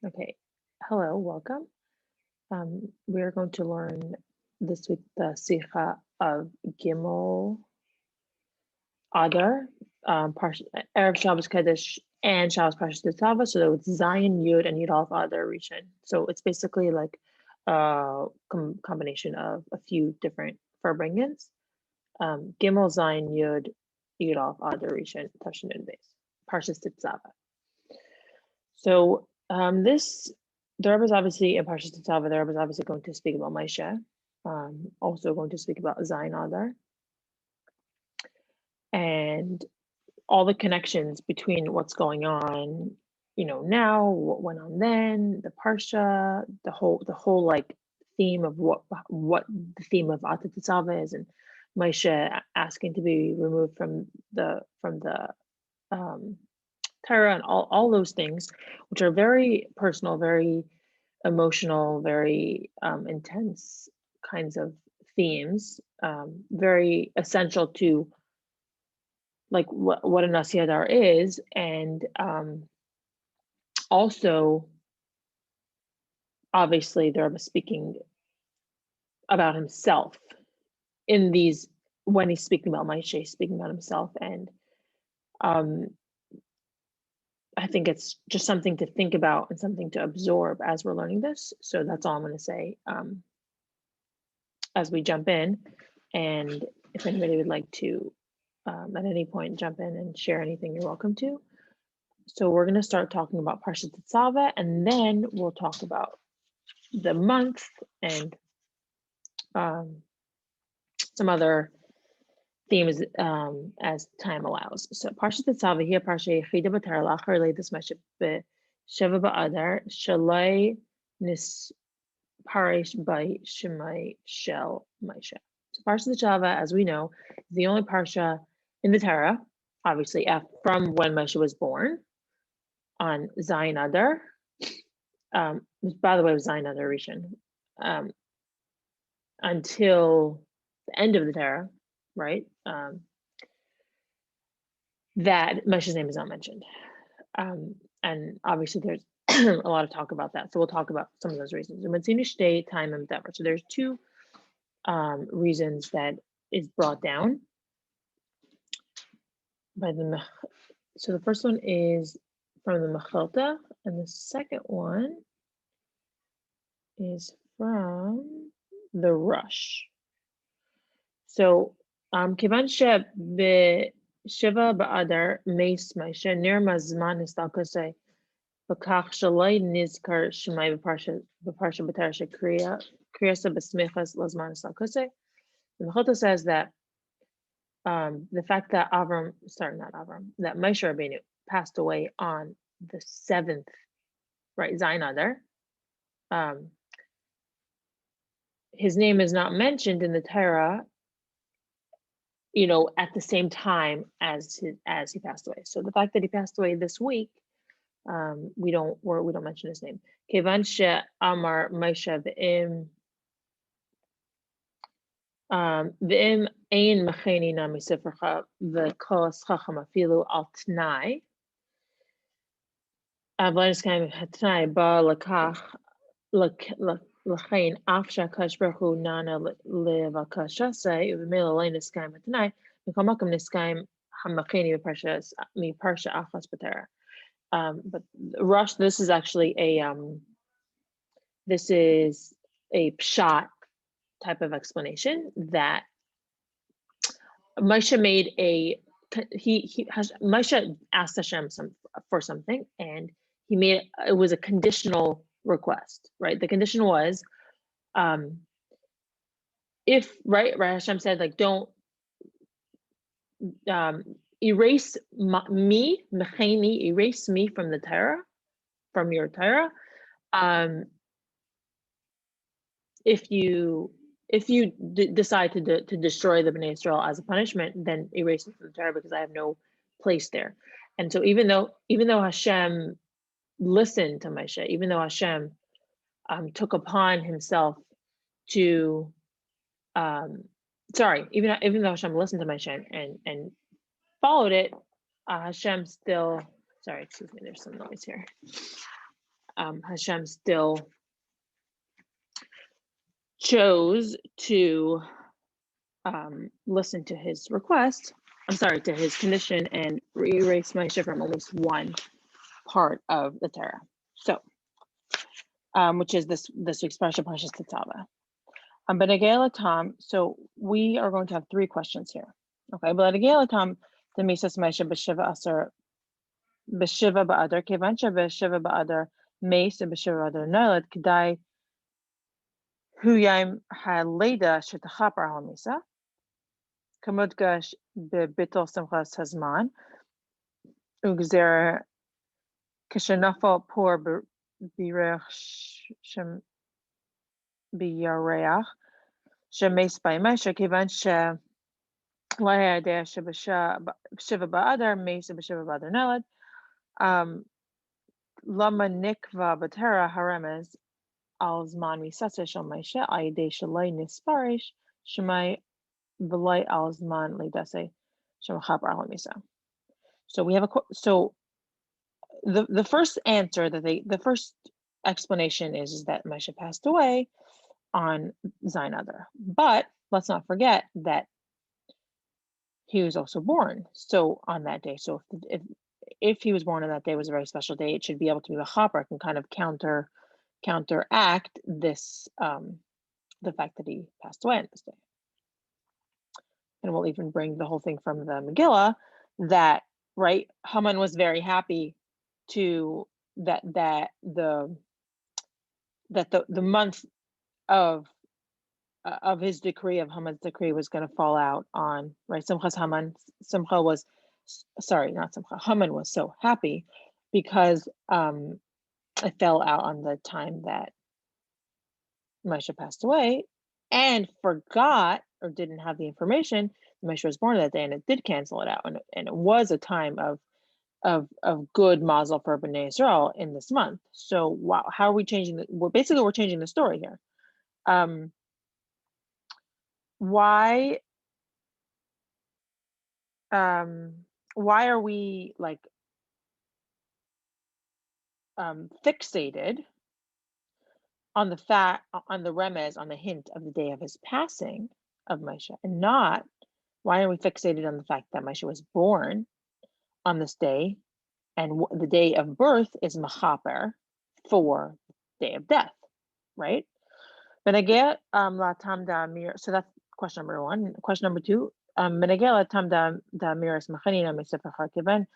Okay, hello, welcome. We're going to learn this week the Sicha of Gimel Adar, Erev Shabbos Kodesh and Shabbos Parshas Tetzaveh. So it's Zion, Yud, and Yud Aleph Adar Rishon. So it's basically like a combination of a few different farbrengens. Gimel, Zion, Yud, Yud Aleph Adar Rishon, Tafshin and Beis, Parshas Tetzaveh. So the Rebbe is obviously in Parshas Tetzaveh. The Rebbe is obviously going to speak about Moshe, also going to speak about Zion Adar, and all the connections between what's going on, now, what went on then, the parsha, the whole like theme of what the theme of Atat Tetzaveh is, and Moshe asking to be removed from the Torah, and all those things, which are very personal, very emotional, very intense kinds of themes, very essential to like what a Nasi Adar is, and also obviously the Rebbe speaking about himself in these, when he's speaking about Moshe, speaking about himself, and I think it's just something to think about and something to absorb as we're learning this. So that's all I'm going to say as we jump in. And if anybody would like to, at any point, jump in and share anything, you're welcome to. So we're going to start talking about Parshas Tetzaveh, and then we'll talk about the month and some other themes as time allows. So Parshas Tetzaveh here, Parsha Yechida B'Torah Lachar Leidas Moshe B'Sheva B'Adar Shalai Nis Parish by Shemai Shel Moshe. So Parshas Tetzaveh, as we know, is the only parsha in the Torah, obviously, from when Moshe was born on Zion Adar. By the way, it was Zion Adar Rishon, until the end of the Torah, right? That Moshe's name is not mentioned. And obviously there's a lot of talk about that. So we'll talk about some of those reasons. Time and Dever. So there's two reasons that is brought down by the. So the first one is from the Mechelta, and the second one is from the Rush. So Kivan Shiva Ba'adar Meis Moshe Nir Mazman Istalkosei Bakach Shalai Nizkar Shemai B'Parsha B'Tar Shekriya Kriyasa B'Smichas Lazman Istalkosei. The Mechilta says that the fact that that Moshe Rabbeinu passed away on the 7th, right, Zion Adar, his name is not mentioned in the Torah, at the same time as he passed away. So the fact that he passed away this week, we don't mention his name. Kevan Amar Moshe v'im ein macheni na misefercha v'kos chacham afilu al t'nai. Avlaniskayim hatnai ba lakach l'chein af shakash baruch hu nana levakashasei v'mila leiniskayim hatnai v'kamakam niskayim hamacheni mi parsha achas b'tera. But Rush, this is actually this is a pshat type of explanation that Moshe made Moshe asked Hashem for something, and it was a conditional request, right? The condition was, if Hashem said, like, don't erase me from the Torah, from your Torah. If you decide to destroy the Bnei Israel as a punishment, then erase me from the Torah, because I have no place there. And so even though Hashem listened to Moshe, even though Hashem took upon himself to even though Hashem listened to Moshe and followed it, Hashem still, excuse me, there's some noise here. Hashem still chose to listen to his request. To his condition and erase Moshe from at least one part of the Torah. So, which is this week's Parshas Tetzaveh. So we are going to have three questions here. Okay, but the Misas Moshe b'shiva ba'adar kevan b'shiva ba'adar meis b'shiva ba'adar nolad kedai hu yaim haleda shetachapar halamisa kamudgash b'bitol simchas hazman ugzer kishenafal por b'irech shem b'yareach shemeis b'imesha kevan she lahayadeh sheb'shiva ba'adar meis b'shiva ba'adar nolad lama nikva b'tera haremes al zman misasa shel Moshe al yedei shalai nisparish shemai v'lai al zman leidase shemachapar halamisa. So we have the first answer that the first explanation is that Moshe passed away on Zayin Adar, but let's not forget that he was also born. So on that day, so if he was born on that day, it was a very special day. It should be able to be a chaper and kind of counteract this the fact that he passed away on this day. And we'll even bring the whole thing from the Megillah that Haman was very happy to that the month of his decree, of Haman's decree, was going to fall out on Simchas Haman. Haman was so happy because it fell out on the time that Moshe passed away, and forgot or didn't have the information Moshe was born that day, and it did cancel it out, and it was a time of good mazel for Bnei Israel in this month. So wow, how are we changing we're changing the story here. Why are we fixated on the remez, on the hint of the day of his passing of Moshe, and not why are we fixated on the fact that Moshe was born on this day, and the day of birth is machaper for day of death, right? So that's question number one. Question number two, Benegel latam da miras machanina mesefer harkiven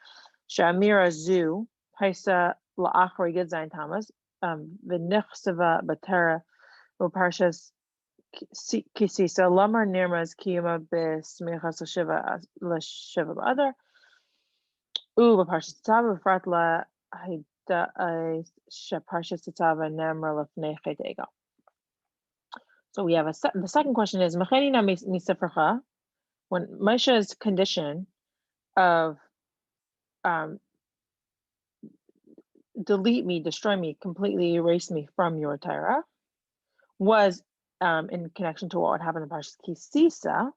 shamira zu haisa laachri gid zayin tamas v'nichseva batera u'parshas kisisa lamar nirmaz kiyuma b'smichas l'shiva b'adar u'b'parshas Tetzaveh v'frat la ha'ida sheparshas Tetzaveh nemra l'fnei chedega. So we have the second question is Mechanina misefercha, when Moshe's condition of delete me, destroy me, completely erase me from your Torah, was in connection to what would happen in Parshas Kisisa.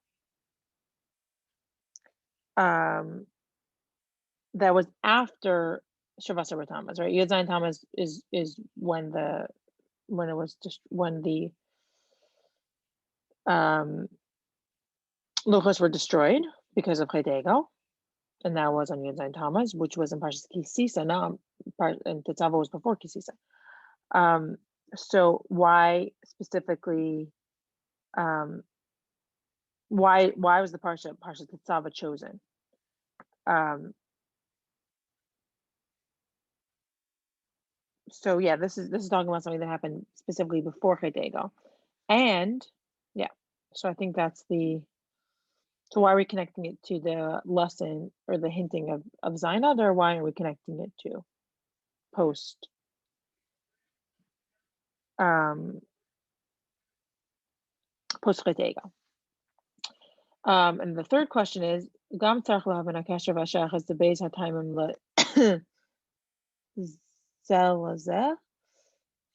That was after Shavas Tamas, right? Yud Zayin Tamas is when the Luchos were destroyed because of Chedego, and that was on Yud Zayin Tammuz, which was in Parshas Kisisa. Now, and Tetzaveh was before Kisisa. So why specifically? Why was the Parshas Tetzaveh chosen? So yeah, this is talking about something that happened specifically before Chedego, and yeah. So I think that's so why are we connecting it to the lesson or the hinting of Zayin Adar, or why are we connecting it to post Chedego? And the third question is Gam tzarich lahavin hakasher v'hashayachas debeis hataimim lezelazeh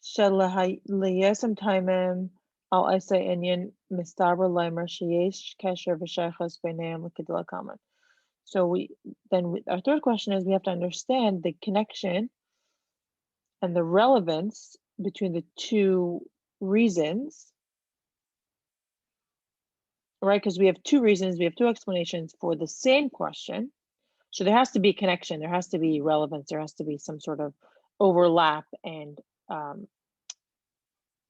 shelehayesem taimim al isay inyan mistaber leimer sheyesh kasher v'shayachas b'neiam l'kedila kaman. So our third question is we have to understand the connection and the relevance between the two reasons, right? Because we have two reasons, we have two explanations for the same question. So there has to be a connection, there has to be relevance, there has to be some sort of overlap and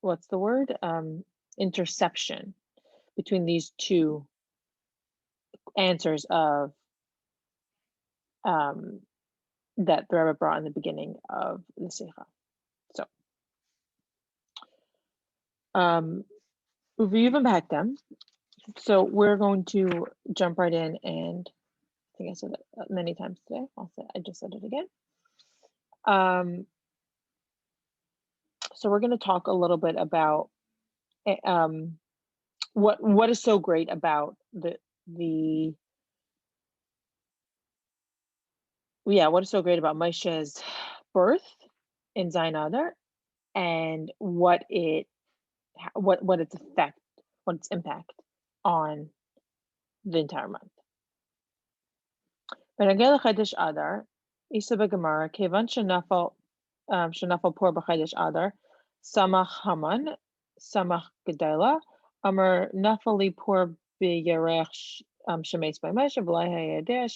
what's the word? Interception between these two answers of that the Rebbe brought in the beginning of the Sicha. So, so we're going to jump right in, and I think I said that many times today. I just said it again. So we're going to talk a little bit about what is so great about what is so great about Moshe's birth in Zayin Adar, and what its effect, what its impact on the entire month. בנוגע לחודש אדר, איסה בגמרא, כיוון שנפל פור בחודש אדר, שמח המן, שמח גדולה, אמר נפל לי פור בירח שמס במשה, ולא היה יודע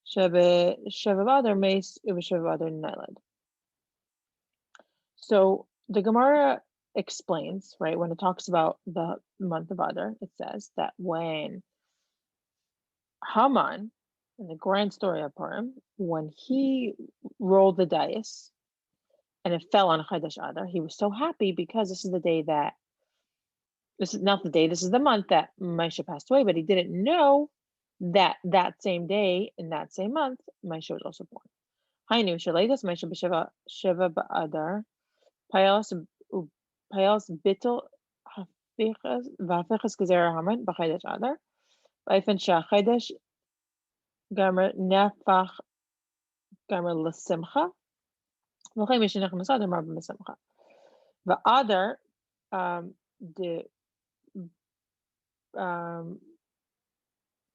שבשבע באדר מס ובשבע באדר נולד. So the Gemara explains, right, when it talks about the month of Adar, it says that when Haman, in the grand story of Purim, when he rolled the dice and it fell on Chodesh Adar, he was so happy because this is the month that Moshe passed away, but he didn't know that that same day, in that same month, Moshe was also born. Hainu Shalidas Moshe b'Sheva ba'Adar, Payos Bittel V'Hafichas Gezerah Haman b'Chodesh Adar, V'Ayfen Sha'Chodesh Gamer Nefach Gamer L'Simcha, V'Chay Mishinach Masad Amar B'Simcha. V'Adar the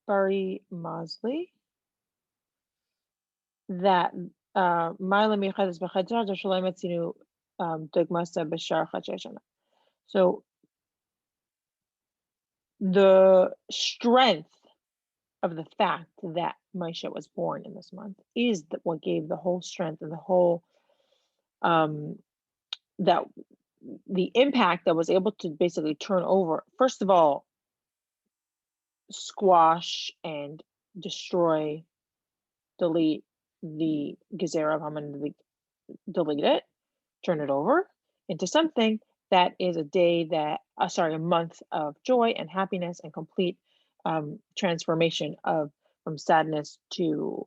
Bari Masli, that Ma'ila Michades B'Chodesh Adar Shalom Etzinu Dugmasa B'Shar Chacheshana. So the strength of the fact that Moshe was born in this month is what gave the whole strength and the whole that the impact that was able to basically turn over, first of all, squash and destroy, delete the Gezerah of Haman, delete it, turn it over into something that is a month of joy and happiness and complete transformation from sadness to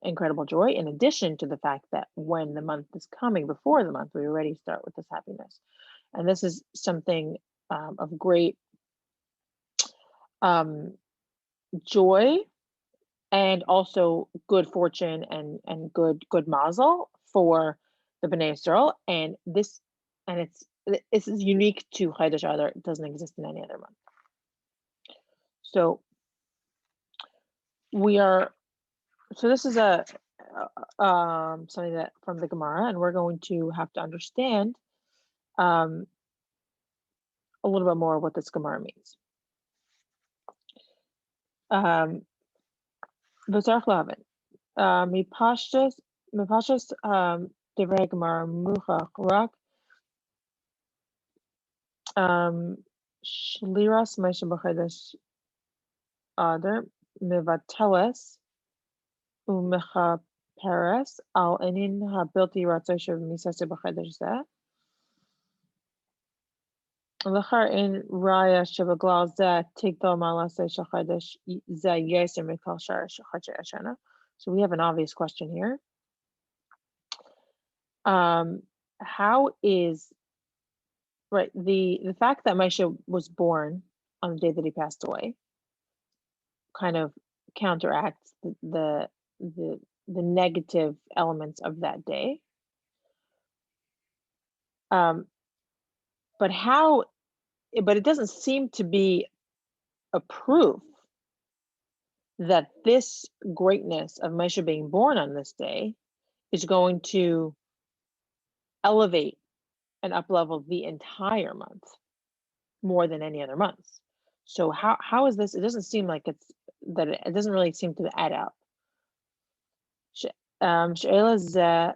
incredible joy, in addition to the fact that when the month is coming, before the month, we already start with this happiness. And this is something of great joy and also good fortune and good mazel for the Bnei Yisrael. And this is unique to Chodesh Adar. It doesn't exist in any other month. So this is something that from the Gemara, and we're going to have to understand a little bit more what this Gemara means. V'tzarich lahavin, mipashtos divrei Gemara muchach rak shliras Moshe b'chodesh Adar mivateles umechaperes al enin habilti ratzoi shemisase b'chodesh zeh. L'char in raya shebeglal zeh tigdal malaseh shel chodesh zeh yoser mikol shar chodesh hashana. So we have an obvious question here. How is the fact that Moshe was born on the day that he passed away kind of counteracts the negative elements of that day. But it doesn't seem to be a proof that this greatness of Moshe being born on this day is going to elevate and up-level the entire month more than any other months. So how is this? It doesn't seem like it doesn't really seem to add up. שאלה זה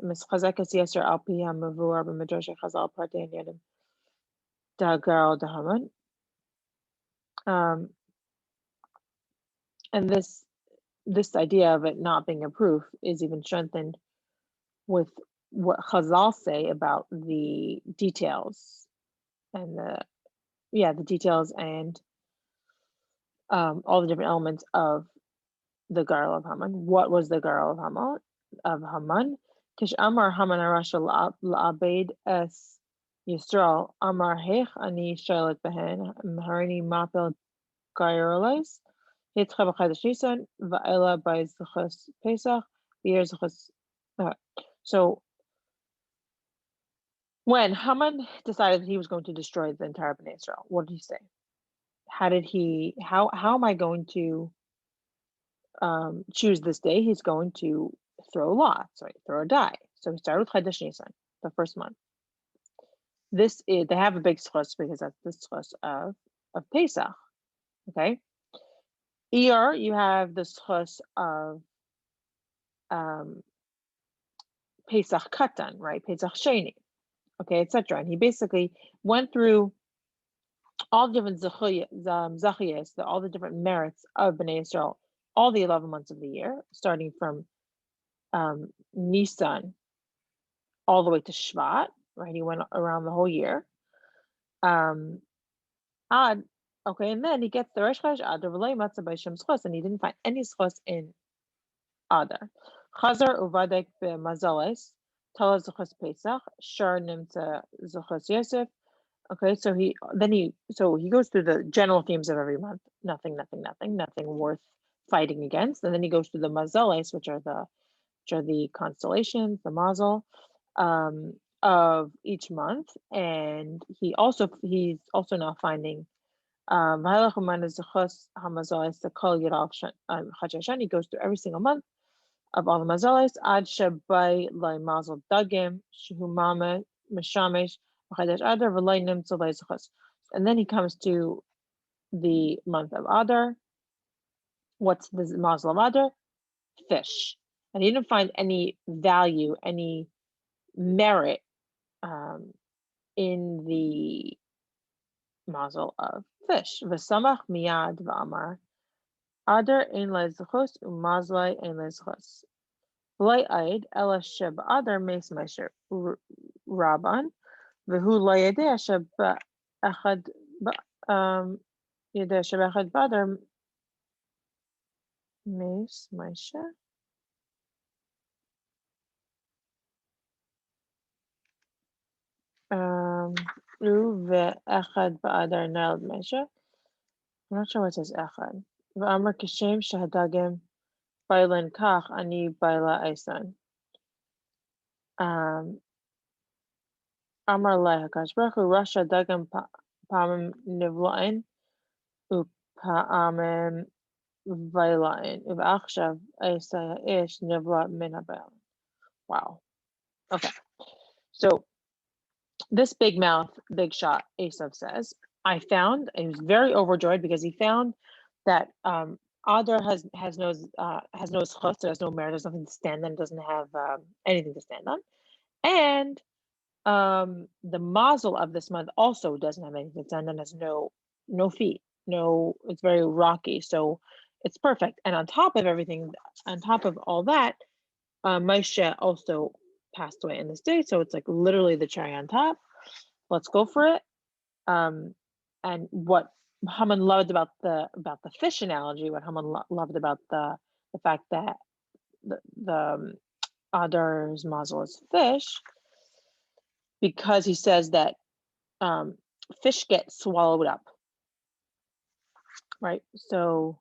מתחזקת יתר על פי המבואר במדרש חז"ל פרטי עניינים דאגר דהמן. And this idea of it not being a proof is even strengthened with what Chazal say about the details and the details and all the different elements of the girl of Haman. What was the girl of Haman? Kish Amar Haman Arasha La'abed Es Yisrael Amar Hech Ani Shalet Behen Maharini Mapel Gairolais Hitcha B'Chadash Nisan Va'ela by Zichos Pesach V'yer Zichos. So when Haman decided that he was going to destroy the entire Bnei Israel, what did he say? How am I going to choose this day? He's going to throw lots, right? Throw a die. So he started with Chadash Nisan, the first month. They have a big schos because that's the schos of Pesach. Okay. Iyar, you have the schos of Pesach Katan, right? Pesach Sheni, okay, etc. And he basically went through all the different zachiyas, all the different merits of Bnei Israel, all the 11 months of the year, starting from Nisan all the way to Shvat, right? He went around the whole year. Ad, okay, and then he gets the Rosh Chodesh Adar v'lo yimatza by Shem schos, and he didn't find any schos in Adar. Chazar uvadek b'mazales, tala zuchos Pesach, shar nimtza zuchos Yosef. Okay, so he goes through the general themes of every month. Nothing worth fighting against, and then he goes through the mazales, which are the constellations, the mazel of each month, and he's also now finding he goes through every single month of all the mazales ad shabai lai mazel dagim shehumama mishamesh Adar and then he comes to the month of Adar. What's the mazel of Adar? Fish. And he didn't find any value, any merit in the mazel of fish. V'samach miyad v'amar Adar ein le'zchos u'mazlai ein le'zchos. V'lai aid ela sheb Adar meis meisher rabban v'hu lo yedea sheb echad yedea sheb echad b'Adar meis meisher. Ve'echad ba'adar neld measure. I'm not sure what it says echad. Ve'amar kishem shahadagim bailan kach ani baila aisan. Amar lai hakadosh baruch hu rasha dagim pamim nivlain upa'amim vailain u'achshav aisa ish nivla min habail. Wow. Okay. So this big mouth, big shot, Esav says, he was very overjoyed because he found that Adar has no schos, there's no merit, there's nothing to stand on, doesn't have anything to stand on. And the mazel of this month also doesn't have anything to stand on, has no feet, it's very rocky, so it's perfect. And on top of everything, on top of all that, Moshe also passed away in this day, so it's like literally the cherry on top. Let's go for it. And what Haman loved about the fish analogy, what Haman loved about the fact that the Adar's mazel is fish, because he says that fish get swallowed up, right? So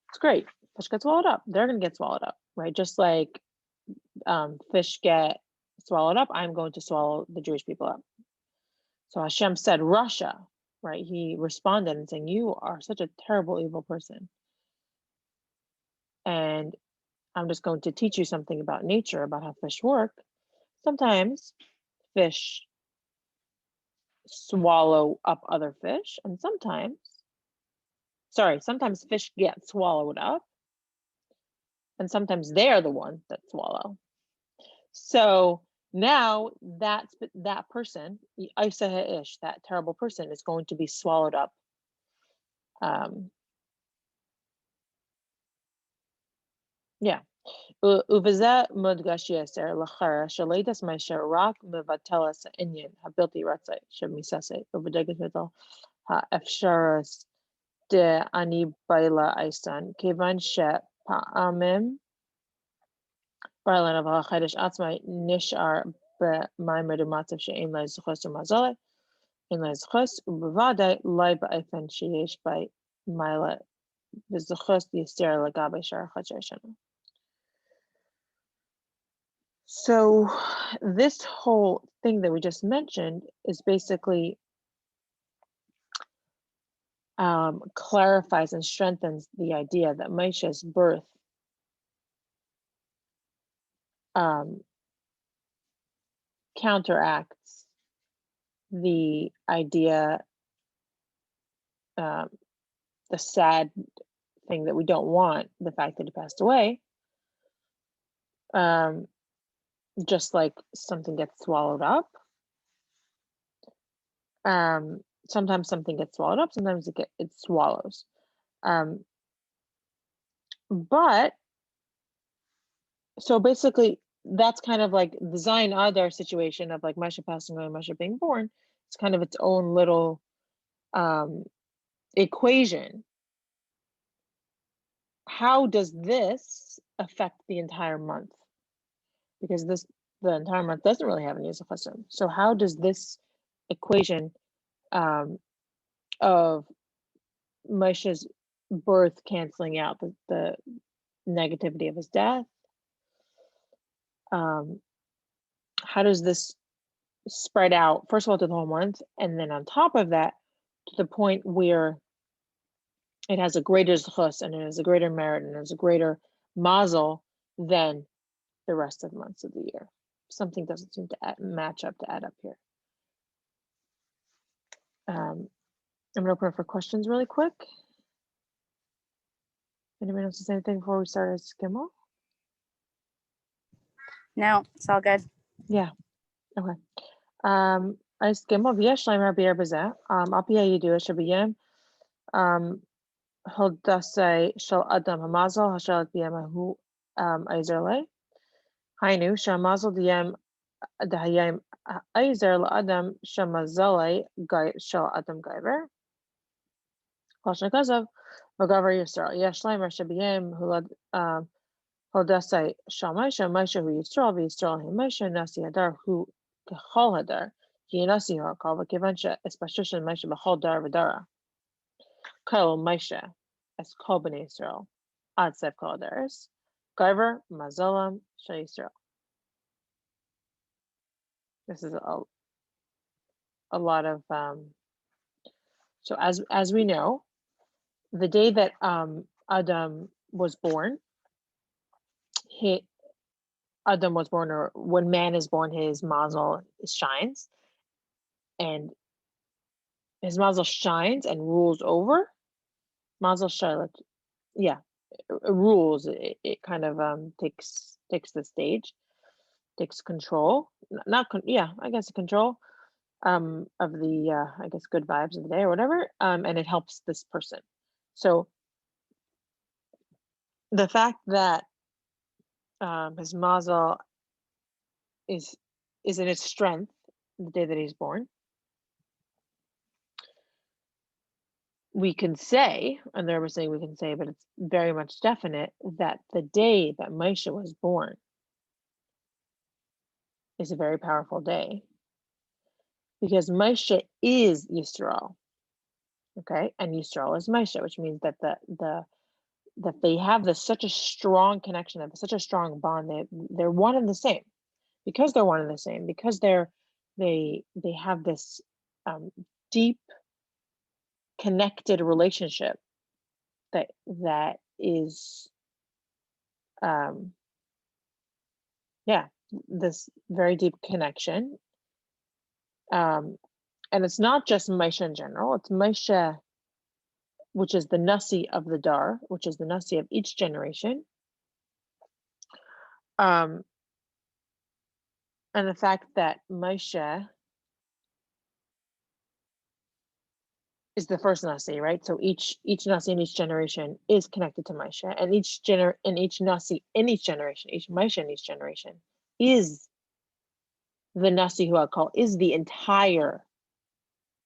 it's great. Fish get swallowed up. They're going to get swallowed up, right? Just like fish get swallowed up, I'm going to swallow the Jewish people up. So Hashem said, Russia, right? He responded and saying, you are such a terrible, evil person. And I'm just going to teach you something about nature, about how fish work. sometimes fish swallow up other fish, and sometimes fish get swallowed up, and sometimes they're the ones that swallow. So now that person, Isa Ha'ish, that terrible person, is going to be swallowed up. ובזה מודגש יסר לחרא שליטס מאשר רק מבטלס העניין הבלתי רצוי שמססה ובדגש מדל האפשרוס דאני ביילה אייסן, כיוון שפעמים ברלן אבל החידש עצמי נשאר במימד המצב שאין לה זכוס ומזלה, אין לה זכוס, ובוודאי לא באופן שיש בי מיילה וזכוס יסר לגבי שאר חדשי שנה. So this whole thing that we just mentioned is basically clarifies and strengthens the idea that Moshe's birth counteracts the idea, the sad thing that we don't want, the fact that he passed away. Just like something gets swallowed up. Sometimes something gets swallowed up, sometimes it swallows. But so basically that's kind of like the Zion Adar situation of like Moshe passing away, Moshe being born. It's kind of its own little equation. How does this affect the entire month? Because the entire month doesn't really have any Hashem. So how does this equation of Moshe's birth canceling out the negativity of his death? How does this spread out, first of all, to the whole month, and then on top of that, to the point where it has a greater zchus and it has a greater merit and it has a greater mazel than the rest of the months of the year? Something doesn't seem to match up to add up here. I'm going to open up for questions really quick. Anybody else to say anything before we start as Gimel? No, it's all good. Yeah. Okay. As Gimel v'yesh laim rabbi b'zeh. Al pi ha'yidua shebiyem hodasei shel adam hamazal hashel et b'yem hahu aizer lei. Hainu shamazel diyem dahayim aizer la'adam shamazalei shel adam gaiver. Lashon kazav v'gaver Yisrael yesh laim shebiyem hulad Hodasai Shamasha Moshe hu Yisrael v'Yisrael hu Moshe nasi Adar hu kechol Adar ki nasi hu hakol v'kivan she'espashushan Moshe b'chol dar v'dara kol Moshe es kol b'nei Yisrael ad sev kol Adaris Gaiver mazalam shel Yisrael. This is a lot of so as we know, the day that Adam was born, Adam was born, or when man is born, his mazel shines, and his mazel shines and rules over. Mazel Charlotte, yeah, it rules. It kind of takes the stage, takes control. I guess control of the I guess good vibes of the day or whatever, and it helps this person. So the fact that his mazel is in its strength the day that he's born, we can say, and the Rebbe is saying we can say, but it's very much definite, that the day that Moshe was born is a very powerful day, because Moshe is Yisrael, okay, and Yisrael is Moshe, which means that that they have such a strong connection, they have such a strong bond. They're one and the same, because they're one and the same, because they have this deep connected relationship that is this very deep connection. And it's not just Moshe in general, it's Moshe, which is the Nasi of the Dar, which is the Nasi of each generation. And the fact that Moshe is the first Nasi, right? So each Nasi in each generation is connected to Moshe, and each Nasi in each generation, each Moshe in each generation is the Nasi who I call is the entire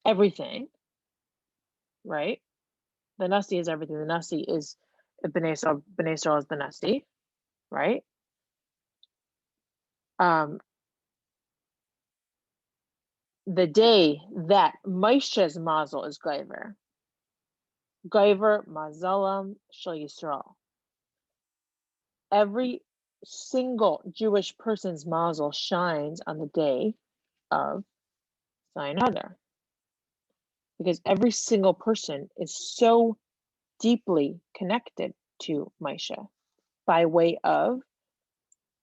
everything, right? The Nasi is everything. The Nasi is Bnei Yisrael. Bnei Yisrael is the Nasi, right? The day that Moshe's mazel is Gaiver mazalam shel Yisrael. Every single Jewish person's mazel shines on the day of Zayin Adar, because every single person is so deeply connected to Moshe by way of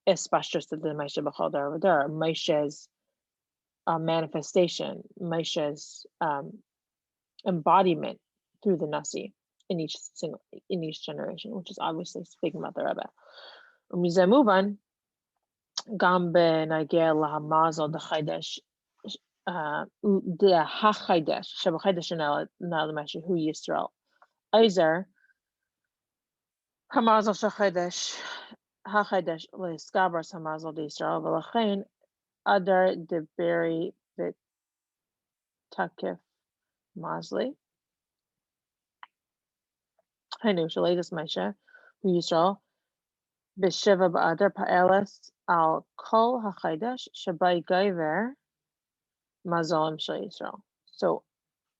especially the Moshe B'chol Dar V'Dar, Moshe's manifestation, Moshe's embodiment through the Nasi in each generation, which is obviously speaking about the Rebbe. ומזה מובן, גם בנגיע להמזל דחיידש, דהחיידש, שבחיידש נעל למשה הוא ישראל. איזר, המזל של חיידש, החיידש להסקברס המזל דישראל, ולכן אדר דברי ותקף מזלי. היינו שלידס משה הוא ישראל, בשבע באדר פאלס על כל החיידש שבי גייבר mazalim shel Yisrael. So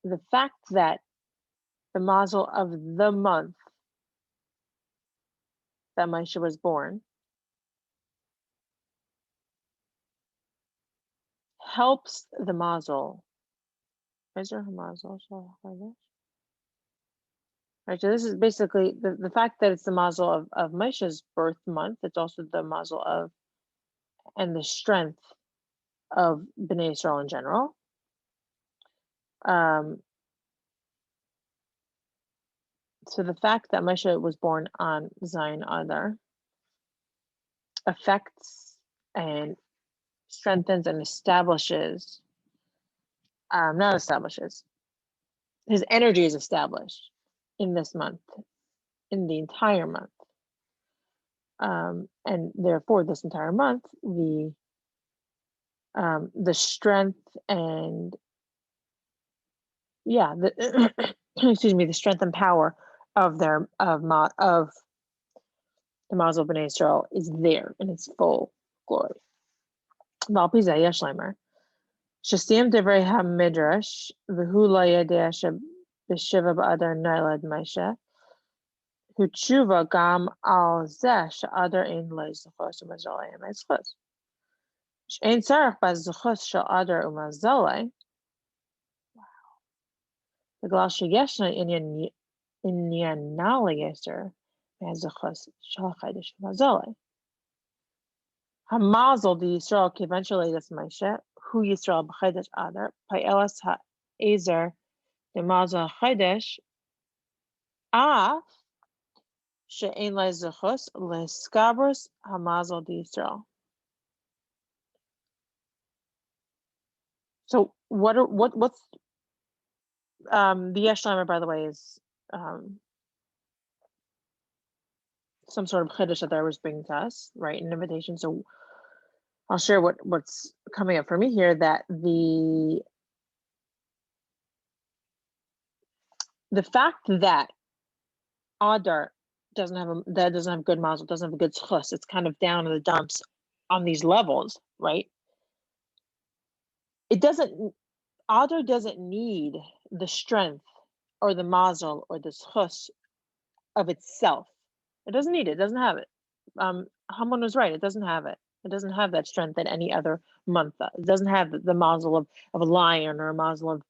the fact that the mazel of the month that Moshe was born helps the mazel. Is there a mazel? Right, so this is basically the fact that it's the mazel of Moshe's birth month. It's also the mazel of and the strength of Bnei Yisrael in general. So the fact that Moshe was born on Zayin Adar affects and strengthens and establishes, not establishes, his energy is established in this month, in the entire month. And therefore, this entire month, the strength and excuse me, the strength and power of the Mazel B'nai Yisrael is there in its full glory. Shasiyam Devrei HaMidrash V'hu Lo Yedea Sheb'Shiva B'Adar Nolad Moshe Hu Tshuva Gam Al Zeh She'Adar Ein Lo Zichos U'Mazalei HaMetzchos She'ein Tzarech B'Zichos Shel Adar U'Mazalei B'Glal Sheyeshna Inyan Yeser B'Zichos Shel Chaydesh U'Mazalei Hamazel the Yisrael eventually das Moshe Hu Yisrael b'Chaydesh Adar Pa'elas ha'Ezer the Mazel Chaydesh Af she'ein le'Zichos le'Skabros Hamazel the Yisrael. So what's the Yeshleimer, by the way, is some sort of Chiddush that there was bringing to us, right? An invitation. So I'll share what's coming up for me here, that the fact that Adar doesn't have good mazel, doesn't have a good tzchus, it's kind of down in the dumps on these levels, right? Adar doesn't need the strength or the mazel or the tzchus of itself. It doesn't need it. It doesn't have it. Haman was right. It doesn't have it. It doesn't have that strength that any other month. It doesn't have the mazel of a lion or a mazel of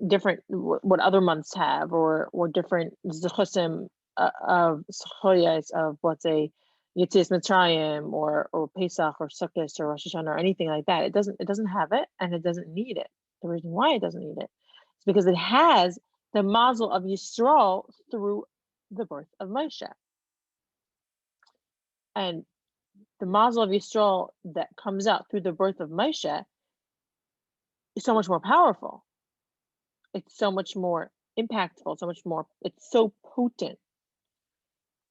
different what other months have, or different zechusim of zechoyas of, let's say, Yetzias Mitzrayim or Pesach or Sukkot or Rosh Hashanah or anything like that. It doesn't have it, and it doesn't need it. The reason why it doesn't need it is because it has the mazel of Yisrael through the birth of Moshe. And the mazel of Yisrael that comes out through the birth of Moshe is so much more powerful. It's so much more impactful, it's so potent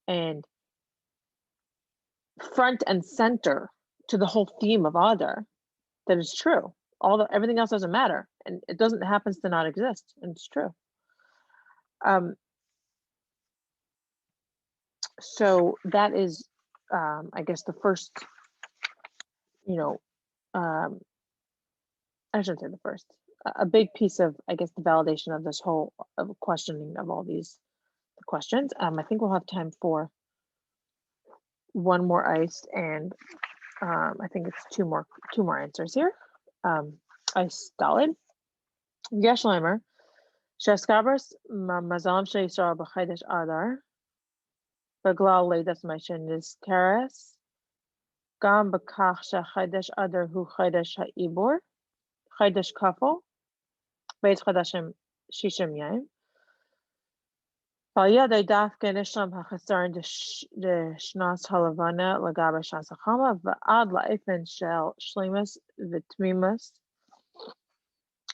and front and center to the whole theme of Adar that is true. Everything else doesn't matter, and it happens to not exist, and it's true. So that is, I guess, the first, I shouldn't say the first, a big piece of, I guess, the validation of this whole questioning of all these questions. I think we'll have time for one more ice, and I think it's two more answers here. Ice Dalid. Yesh Leimer. Sheskabers Mazalam Sheisar B'Chaydesh Adar. Beglal Leidas Moshe Nizkeres. Gam B'Kach Shechaydesh Adar Hu Chaydesh Ha'ibur. Chaydesh Kafel. Beit Chadashim Shishim Yaim. V'Yadei Dafke Nishlam HaChasarin de Shnas Halavana Lagaber Shnas Hachama V'Ad La'ifin Shel Shlemus V'Tmimus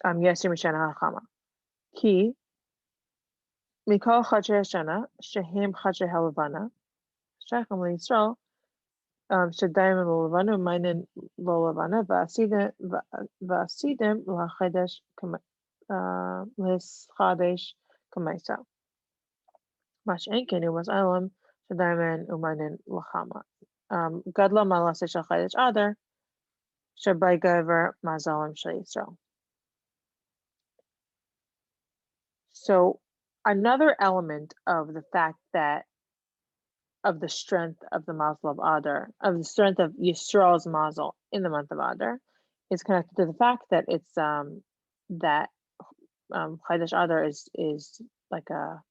Yesim Shana Hachama. Ki Mikol Chadre Shana Shehim Chadre Halavana Shechem LeYisrael Shadayim L'Lavana Mainin L'Lavana V'Asidim L'Chadesh L'Chadesh Kamaisa. Mash Enkin was Elam Shadayim Umainin L'Chama. Gadla Malase Shel Chadesh Adar Shabai Gaver Mazalim Shel Yisrael. So another element of the fact that of the strength of the mazel of Adar, of the strength of Yisrael's mazel in the month of Adar, is connected to the fact that it's that Chodesh Adar is like a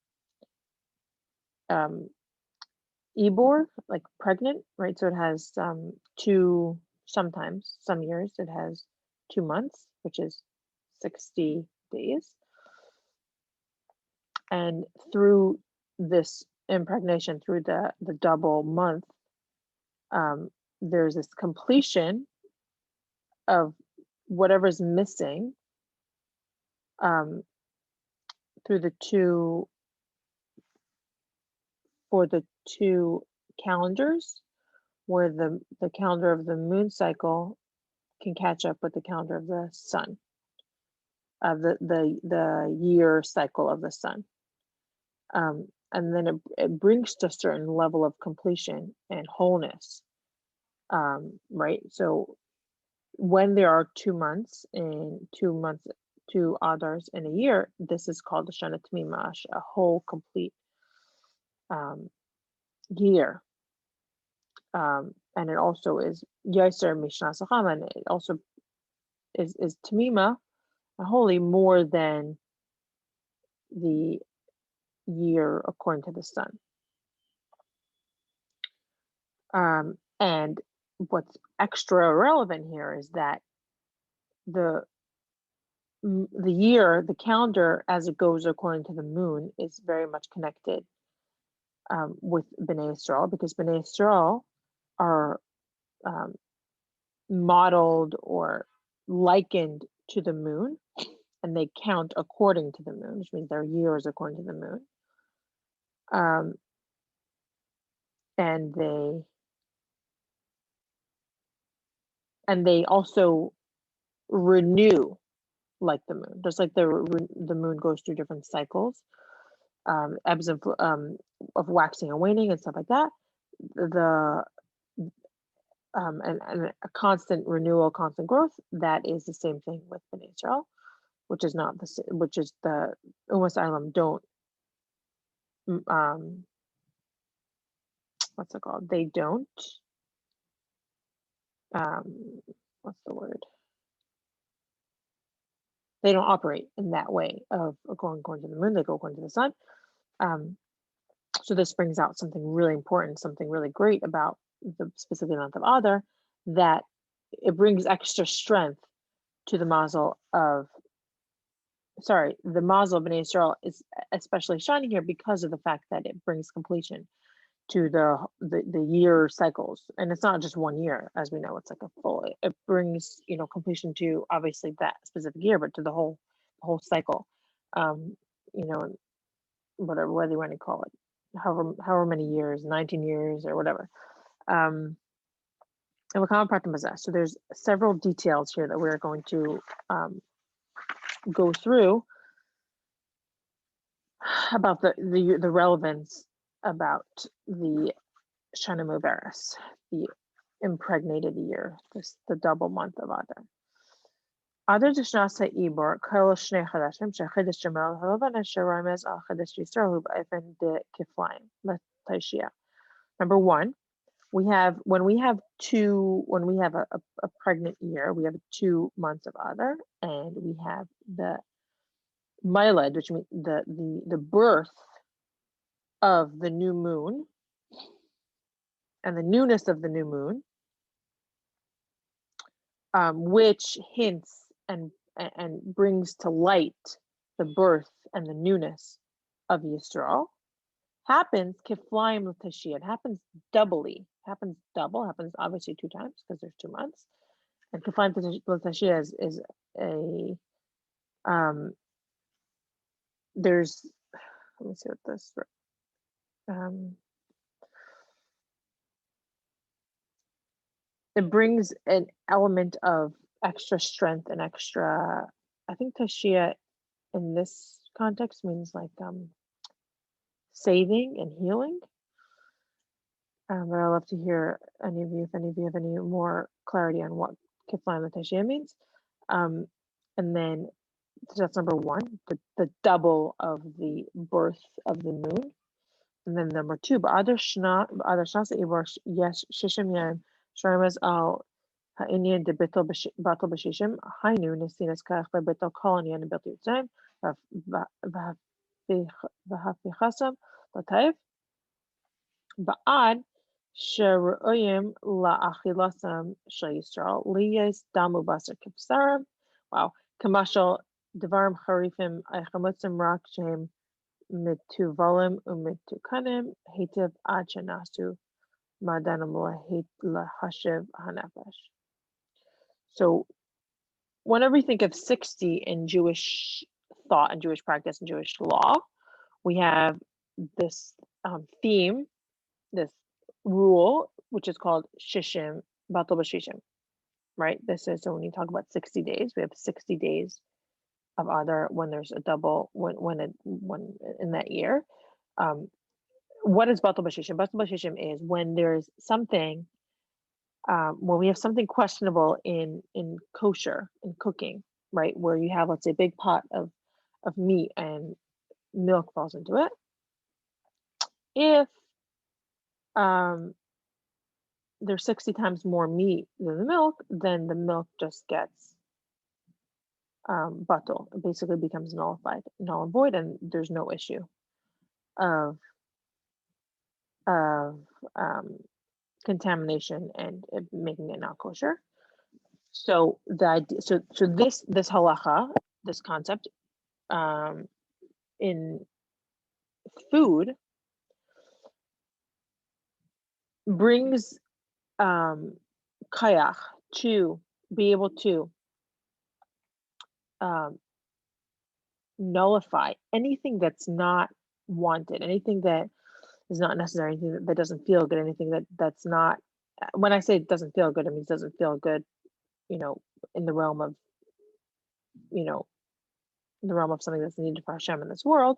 ibor, like pregnant, right? So it has sometimes some years it has 2 months, which is 60 days. And through this impregnation, through the double month, there's this completion of whatever's missing through the two calendars, where the calendar of the moon cycle can catch up with the calendar of the sun, of the year cycle of the sun. And then it brings to a certain level of completion and wholeness, right? So when there are 2 months, 2 Adars in a year, this is called the Shana Tmimash, a whole complete year. And it also is Yoser Mishna Sacham, and it also is Tmima, holy, more than the year according to the sun. And what's extra relevant here is that the year, the calendar as it goes according to the moon, is very much connected with Bnei Yisrael, because Bnei Yisrael are modeled or likened to the moon, and they count according to the moon, which means their year is according to the moon. And they also renew like the moon, just like the moon goes through different cycles, ebbs of waxing and waning and stuff like that. And a constant renewal, constant growth. That is the same thing with Bnei Israel, which is the Umas Islam don't. What's it called? They don't. What's the word? They don't operate in that way of going according to the moon. They go according to the sun. So this brings out something really important, something really great about specific month of Adar, that it brings extra strength to the mazel of, the mazel of Bnei Yisrael is especially shining here because of the fact that it brings completion to the year cycles. And it's not just 1 year, as we know, it's like a full, it brings, completion to obviously that specific year, but to the whole cycle. Whatever you want to call it, however many years, 19 years or whatever. And we're kind of possess. So there's several details here that we're going to go through about the relevance about the Shana Mubaris, the impregnated year, the double month of Adar. Adar Tishnasa Ibor Kol Shnei Chadashim Shechidish Jamal Halavan Asheramez Al Chidish Yisrael Hu Ba'efen De Kiflaim L'Taishia. Number one, when we have a pregnant year, we have 2 months of Adar, and we have the Milad, which means the birth of the new moon and the newness of the new moon, which hints and brings to light the birth and the newness of Yisrael, happens kiflaim l'tashiyah. It happens doubly. Happens obviously 2 times because there's 2 months. And kiflaim l'tashiyah is a there's, let me see what this it brings an element of extra strength and extra, I think Tashia in this context means like saving and healing. But I'd love to hear if any of you have any more clarity on what Kiflaim Tashia means. And then so that's number one, the double of the birth of the moon. And then number 2, Adar Shnas Ibor Yesh Shishim Yam Sharamas Al Ha'inyan de Bittel Batel B'Shishim Hainu Nesinas Kach Bittel Kolony and Bittel Yitzayim V'Hafichasam Latayv Ba'ad Sheru'yim La'achilasam Shal Yisrael Liyas Damu Basar Kipsaram. Wow. Kamashal Devarim Harifim Eichamutzim Rak Shem Mituvalim Umitukanim Hativ Achanasu Madanam Lahashiv Hanefesh. So whenever we think of 60 in Jewish thought and Jewish practice and Jewish law, we have this theme, this rule, which is called Shishim, Batel B'Shishim, right? This is, so when you talk about 60 days, we have 60 days of Adar when there's a double, when in that year. What is Batel B'Shishim? Batel B'Shishim is when there's something, when we have something questionable in kosher, in cooking, right? Where you have, let's say, a big pot of meat and milk falls into it. If there's 60 times more meat than the milk, then the milk just gets batel. It basically becomes null and void, and there's no issue of contamination and it making it not kosher. So this halacha, this concept in food brings kayach to be able to nullify anything that's not wanted, anything that is not necessary, anything that doesn't feel good, anything that's not, when I say it doesn't feel good, I mean it doesn't feel good, in the realm of, in the realm of something that's needed for Hashem in this world,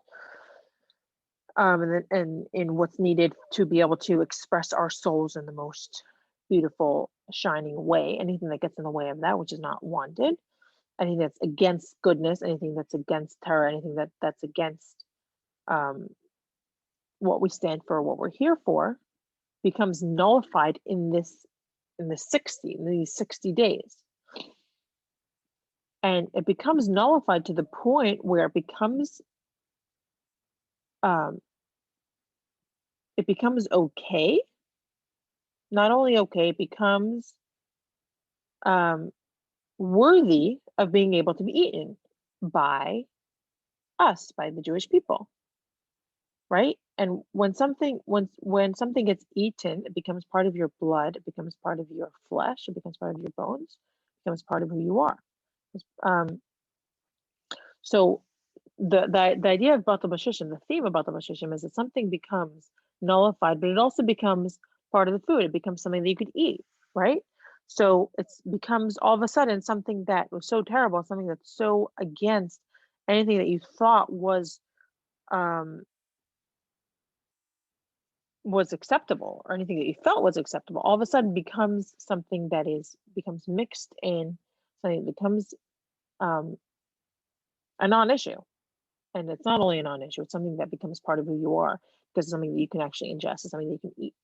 and in what's needed to be able to express our souls in the most beautiful, shining way. Anything that gets in the way of that, which is not wanted, anything that's against goodness, anything that's against Torah, anything that's against what we stand for, what we're here for, becomes nullified in these 60 days. And it becomes nullified to the point where it becomes okay not only okay, it becomes worthy of being able to be eaten by us, by the Jewish people, right? And when something gets eaten, it becomes part of your blood, it becomes part of your flesh, it becomes part of your bones, it becomes part of who you are. So the idea of Batal Bashishim, the theme of Batal Bashishim is that something becomes nullified, but it also becomes part of the food. It becomes something that you could eat, right? So it becomes all of a sudden something that was so terrible, something that's so against anything that you thought was acceptable, or anything that you felt was acceptable, all of a sudden becomes something that becomes mixed in, something that becomes a non-issue. And it's not only a non-issue, it's something that becomes part of who you are, because it's something that you can actually ingest, it's something that you can eat.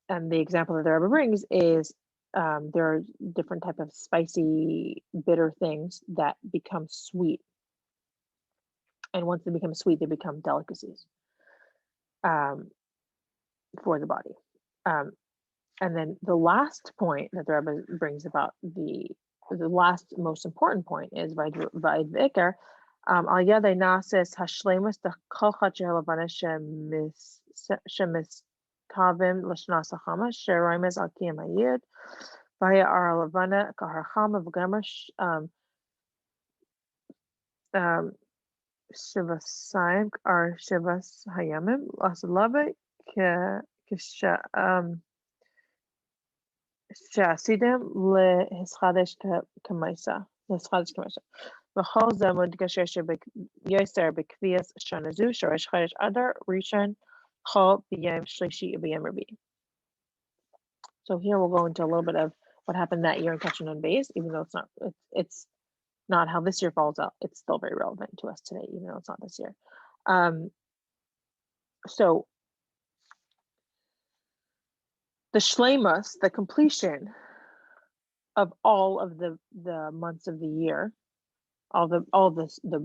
And the example that the Rebbe brings is there are different type of spicy, bitter things that become sweet. And once they become sweet, they become delicacies for the body. And then the last point that the Rebbe brings about the last most important point is Vaid V'ikar, al yaday nases hashlemus the kolchat shehalavana shemistavim l'shnas hachama sheroimes al kiyam hayid vaya ar halavana kaharchama v'gamar shivasayim ar shivas hayamim lasalave kisha שעשיתם להסחדש כמייסה, להסחדש כמייסה. וכל זה מודגש שיותר בקביעת שנה זו, שראש חודש אדר ראשון חול ביום שלישי וביום רביעי. So here we'll go into a little bit of what happened that year in Touching on Base, even though it's not how this year falls out. It's still very relevant to us today, even though it's not this year. So the shleimus, the completion of all of the months of the year, all the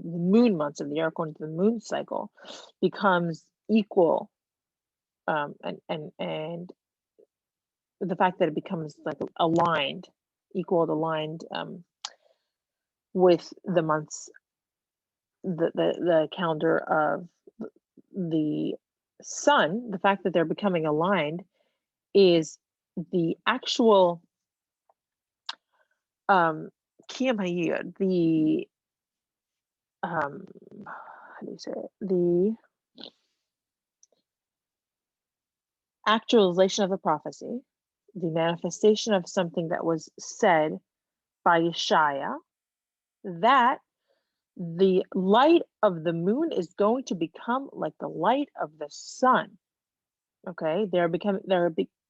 moon months of the year according to the moon cycle, becomes equal, and the fact that it becomes like aligned with the months, the calendar of the sun, the fact that they're becoming aligned is the actual kiyam hayir, the how do you say it? The actualization of a prophecy, the manifestation of something that was said by Yeshaya, that the light of the moon is going to become like the light of the sun. Okay, they're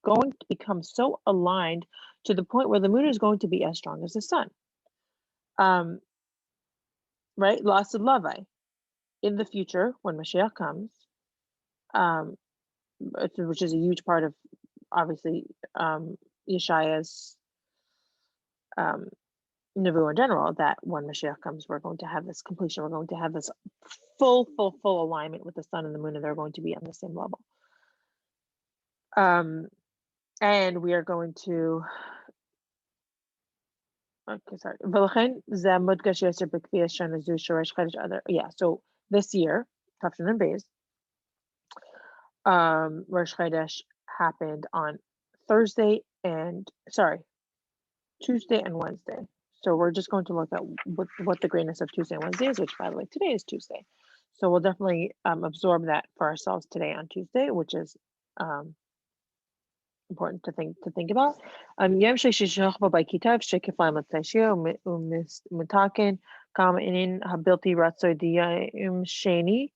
going to become so aligned to the point where the moon is going to be as strong as the sun. Right, Lasad Lavai. In the future, when Mashiach comes, which is a huge part of obviously Yeshaya's Nevu in general, that when Mashiach comes, we're going to have this completion. We're going to have this full alignment with the sun and the moon, and they're going to be on the same level. And we are going to. Okay, sorry. Yeah. So this year, Tafshin and Beis, Rosh Chodesh happened on Tuesday and Wednesday. So we're just going to look at what the greatness of Tuesday and Wednesday is, which, by the way, today is Tuesday. So we'll definitely absorb that for ourselves today on Tuesday, which is important to think about. Yom Shlishi shechva by kitav shekiflaim l'tashio umitaken kam inin habilti ratzoy diyim sheni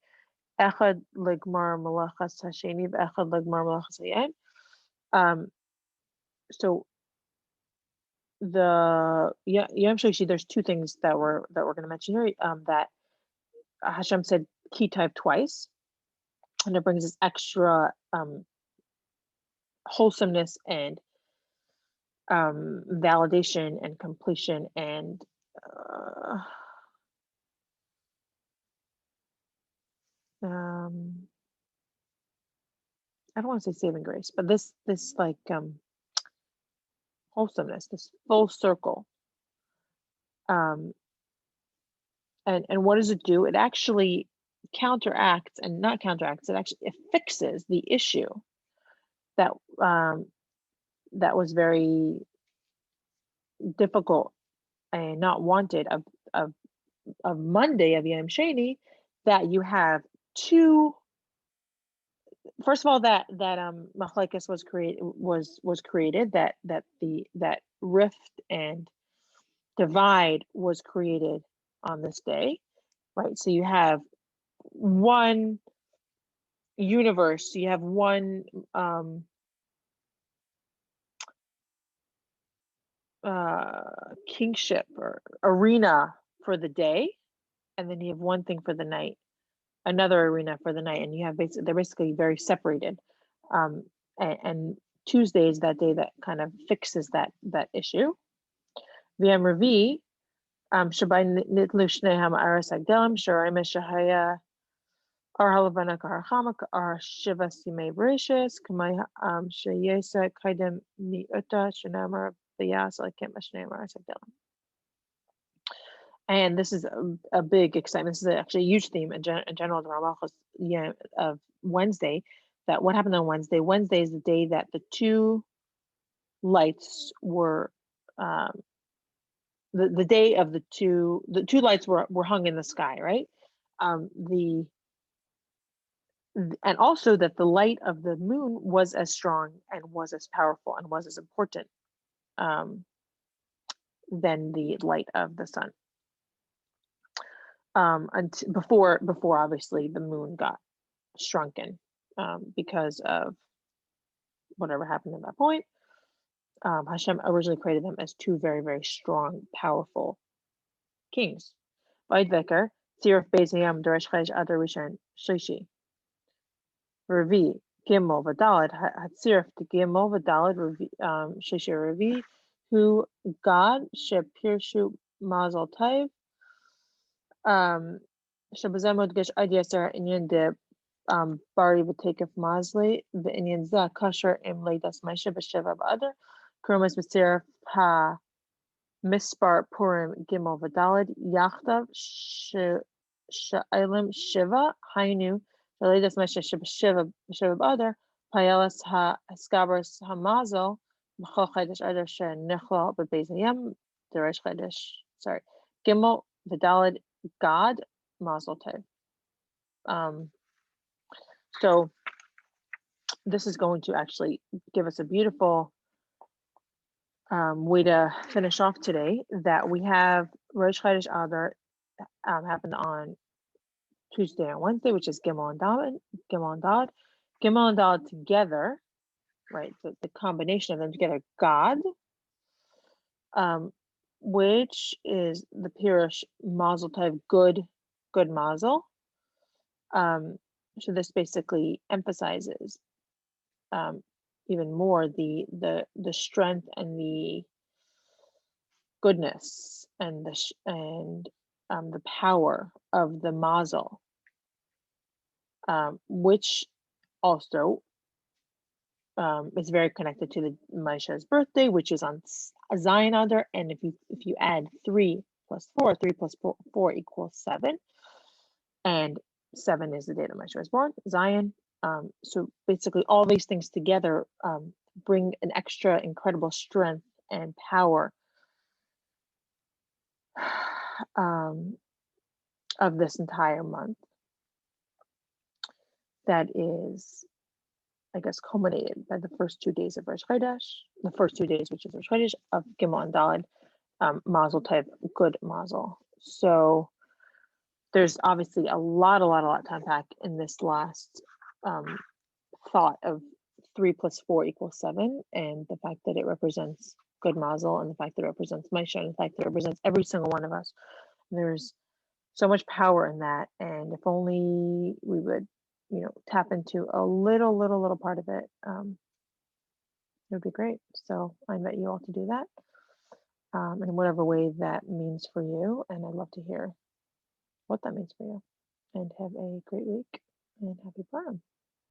echad legmar malachas hasheni v'echad legmar malachas hayom. So the Yom Shlishi, there's two things that we're going to mention here. That Hashem said kitav twice, and it brings this extra wholesomeness and validation and completion and I don't want to say saving grace, but this like wholesomeness, this full circle. And what does it do? It actually counteracts, and not counteracts, it fixes the issue that that was very difficult and not wanted of Monday of Yom Sheni, that you have two. First of all, that machlekes was created, that rift and divide was created on this day, right? So you have one universe, you have one kingship or arena for the day, and then you have one thing for the night, another arena for the night, and you have they're basically very separated. And Tuesday is that day that kind of fixes that issue. V'yam Revi, Shabbai nitlu shneham aras agdelim sharaim shahaya ar halavana kar chamak ar shiva simei bereshis kamay sheyesa kaidem mi'uta shenamar v'yas alakem shneim aras agdelim. And this is a big excitement. This is actually a huge theme in general of the Ramachos of Wednesday. That what happened on Wednesday? Wednesday is the day that the two lights were, the day of the two lights were hung in the sky, right? And also that the light of the moon was as strong and was as powerful and was as important than the light of the sun. Before obviously the moon got shrunken because of whatever happened at that point. Hashem originally created them as two very, very strong, powerful kings. Vaidveker, Tziruf Beis Hayam, Doresh Chesh Adar Rishon Shlishi. Revi, Gimel Vadalad, Hatziruf to Gimel Vadalad, Shlishi Revi, who God Shepirshu Mazel Tov. Shabazamod Gesh Adiyasar Inyan de Bari V'Tekef Mazli V'Inyan Zeh Kasher Im Leidas Maisha B'Sheva B'Adar Kromas B'Tziruf Ha Mispar Purim Gimel V'Dalad Yachtav Sha'ilem Shiva Hainu Leidas Maisha B'Sheva B'Adar Payelas Ha Eskabras Hamazel B'Chol Chedesh Adar She'Nichlal B'Beis Hayam Deresh Chedesh Gimel V'Dalad God Mazel Tov. So this is going to actually give us a beautiful way to finish off today, that we have Rosh Chodesh Adar happened on Tuesday and Wednesday, which is Gimel and Daled together, right? The combination of them together, God, which is the Pirush Mazel Tov, good Mazel. So this basically emphasizes even more the strength and the goodness and the power of the Mazel, which also is very connected to the Moshe's birthday, which is on Zion Adar. And if you add 3 plus 4 equals 7, and 7 is the day that Moshe was born, Zion. So basically all these things together bring an extra incredible strength and power of this entire month that is, I guess, culminated by the first 2 days of Rosh Chodesh, the first 2 days, which is Rosh Chodesh, of Gimel and Daled, Mazel Tov, good Mazel. So there's obviously a lot to unpack in this last thought of 3 plus 4 equals 7, and the fact that it represents good Mazel, and the fact that it represents Moshe, and the fact that it represents every single one of us. There's so much power in that, and if only we would, tap into a little part of it, it would be great. So I invite you all to do that in whatever way that means for you, and I'd love to hear what that means for you. And have a great week, and happy Purim.